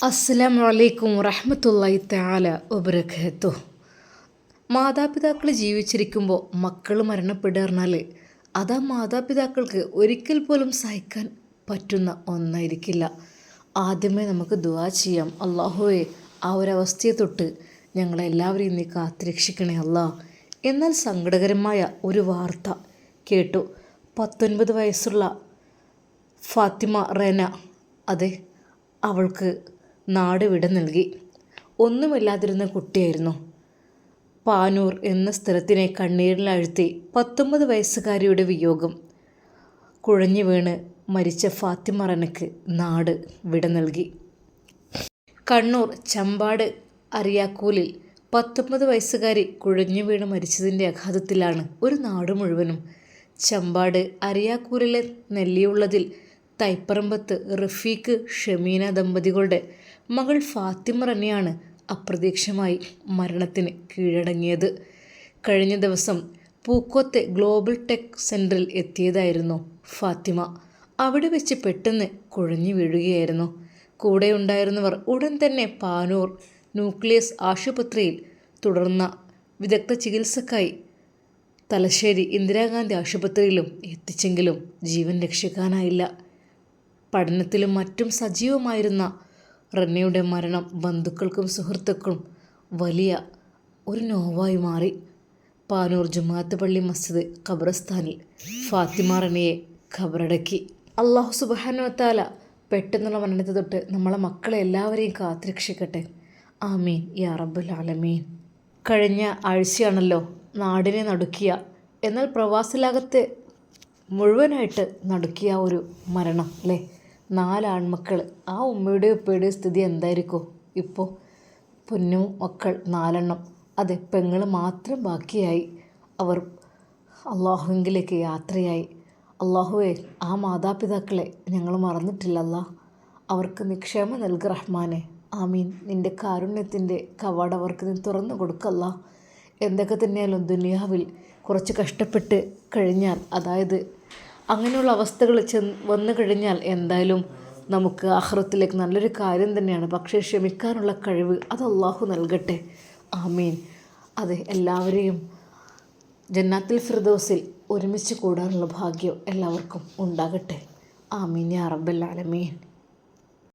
അസ്സലാമു അലൈക്കും വറഹ്മത്തുള്ളാഹി തആല വബറകാതുഹു. മാതാപിതാക്കൾ ജീവിച്ചിരിക്കുമ്പോൾ മക്കൾ മരണപ്പെടുക പറഞ്ഞാൽ അത് ആ മാതാപിതാക്കൾക്ക് ഒരിക്കൽ പോലും സഹിക്കാൻ പറ്റുന്ന ഒന്നായിരിക്കില്ല. ആദ്യമേ നമുക്ക് ദുആ ചെയ്യാം. അല്ലാഹുവേ, ആ ഒരവസ്ഥയെ തൊട്ട് ഞങ്ങളെല്ലാവരെയും നീ കാത്തുരക്ഷിക്കണേ അല്ലാ. എന്നാൽ സങ്കടകരമായ ഒരു വാർത്ത കേട്ടു. 19 വയസ്സുള്ള ഫാത്തിമ റെന, അതെ, അവൾക്ക് നാട് വിട നൽകി. ഒന്നുമില്ലാതിരുന്ന കുട്ടിയായിരുന്നു. പാനൂർ എന്ന സ്ഥലത്തിനെ കണ്ണീരിലാഴ്ത്തി 19 വയസ്സുകാരിയുടെ വിയോഗം. കുഴഞ്ഞു വീണ് മരിച്ച ഫാത്തിമ റെനക്ക് നാട് വിട നൽകി. കണ്ണൂർ ചമ്പാട് അരിയാക്കൂലിൽ 19 വയസ്സുകാരി കുഴഞ്ഞു വീണ് മരിച്ചതിൻ്റെ ആഘാതത്തിലാണ് ഒരു നാട് മുഴുവനും. ചമ്പാട് അരിയാക്കൂലിലെ നെല്ലിയുള്ളതിൽ തൈപ്പറമ്പത്ത് റഫീഖ് ഷമീന ദമ്പതികളുടെ മകൾ ഫാത്തിമ റെനയാണ് അപ്രതീക്ഷിതമായി മരണത്തിന് കീഴടങ്ങിയത്. കഴിഞ്ഞ ദിവസം പൂക്കോത്തെ ഗ്ലോബൽ ടെക് സെൻറ്ററിൽ എത്തിയതായിരുന്നു ഫാത്തിമ. അവിടെ വെച്ച് പെട്ടെന്ന് കുഴഞ്ഞു വീഴുകയായിരുന്നു. കൂടെയുണ്ടായിരുന്നവർ ഉടൻ തന്നെ പാനൂർ ന്യൂക്ലിയസ് ആശുപത്രിയിൽ തുടർന്ന വിദഗ്ധ ചികിത്സക്കായി തലശ്ശേരി ഇന്ദിരാഗാന്ധി ആശുപത്രിയിലും എത്തിച്ചെങ്കിലും ജീവൻ രക്ഷിക്കാനായില്ല. പഠനത്തിലും മറ്റും സജീവമായിരുന്ന റെനയുടെ മരണം ബന്ധുക്കൾക്കും സുഹൃത്തുക്കളും വലിയ ഒരു നോവായി മാറി. പാനൂർ ജുമാഅത്ത് പള്ളി മസ്ജിദ് ഖബർസ്ഥാനിൽ ഫാത്തിമ റെനയെ ഖബറടക്കി. അല്ലാഹു സുബ്ഹാനഹു വ തആല പെട്ടെന്നുള്ള മരണത്തെ തൊട്ട് നമ്മളെ മക്കളെ എല്ലാവരെയും കാത്തുരക്ഷിക്കട്ടെ. ആമീൻ യാ റബ്ബൽ ആലമീൻ. കഴിഞ്ഞ ആഴ്ചയാണല്ലോ നാടിനെ നടുക്കിയ, എന്നാൽ പ്രവാസിലാകത്തെ മുഴുവനായിട്ട് നടുക്കിയ ഒരു മരണം അല്ലേ? 4 ആൺമക്കൾ. ആ ഉമ്മയുടെയും ഉപ്പയുടെയും സ്ഥിതി എന്തായിരിക്കും ഇപ്പോൾ? പൊന്നു മക്കൾ 4 എണ്ണം. അതെ, പെങ്ങൾ മാത്രം ബാക്കിയായി. അവർ അള്ളാഹുവിലേക്ക് യാത്രയായി. അള്ളാഹുവേ, ആ മാതാപിതാക്കളെ ഞങ്ങൾ മറന്നിട്ടില്ല അല്ലാ. അവർക്ക് നിക്ഷേമ നൽകുക റഹ്മാനെ. ആമീൻ. നിൻ്റെ കാരുണ്യത്തിൻ്റെ കവാടം അവർക്ക് നീ തുറന്നു കൊടുക്കല്ല. എന്തൊക്കെ തന്നെയാലും ദുനിയാവിൽ കുറച്ച് കഷ്ടപ്പെട്ട് കഴിഞ്ഞാൽ, അതായത് അങ്ങനെയുള്ള അവസ്ഥകൾ വന്നു കഴിഞ്ഞാൽ എന്തായാലും നമുക്ക് ആഖിറത്തിലേക്ക് നല്ലൊരു കാര്യം തന്നെയാണ്. പക്ഷേ ക്ഷമിക്കാനുള്ള കഴിവ് അത് അല്ലാഹു നൽകട്ടെ. ആമീൻ. അതെ, എല്ലാവരെയും ജന്നാത്തുൽ ഫിർദൗസിൽ ഒരുമിച്ച് കൂടാനുള്ള ഭാഗ്യം എല്ലാവർക്കും ഉണ്ടാകട്ടെ. ആമീൻ യാ റബ്ബൽ ആലമീൻ.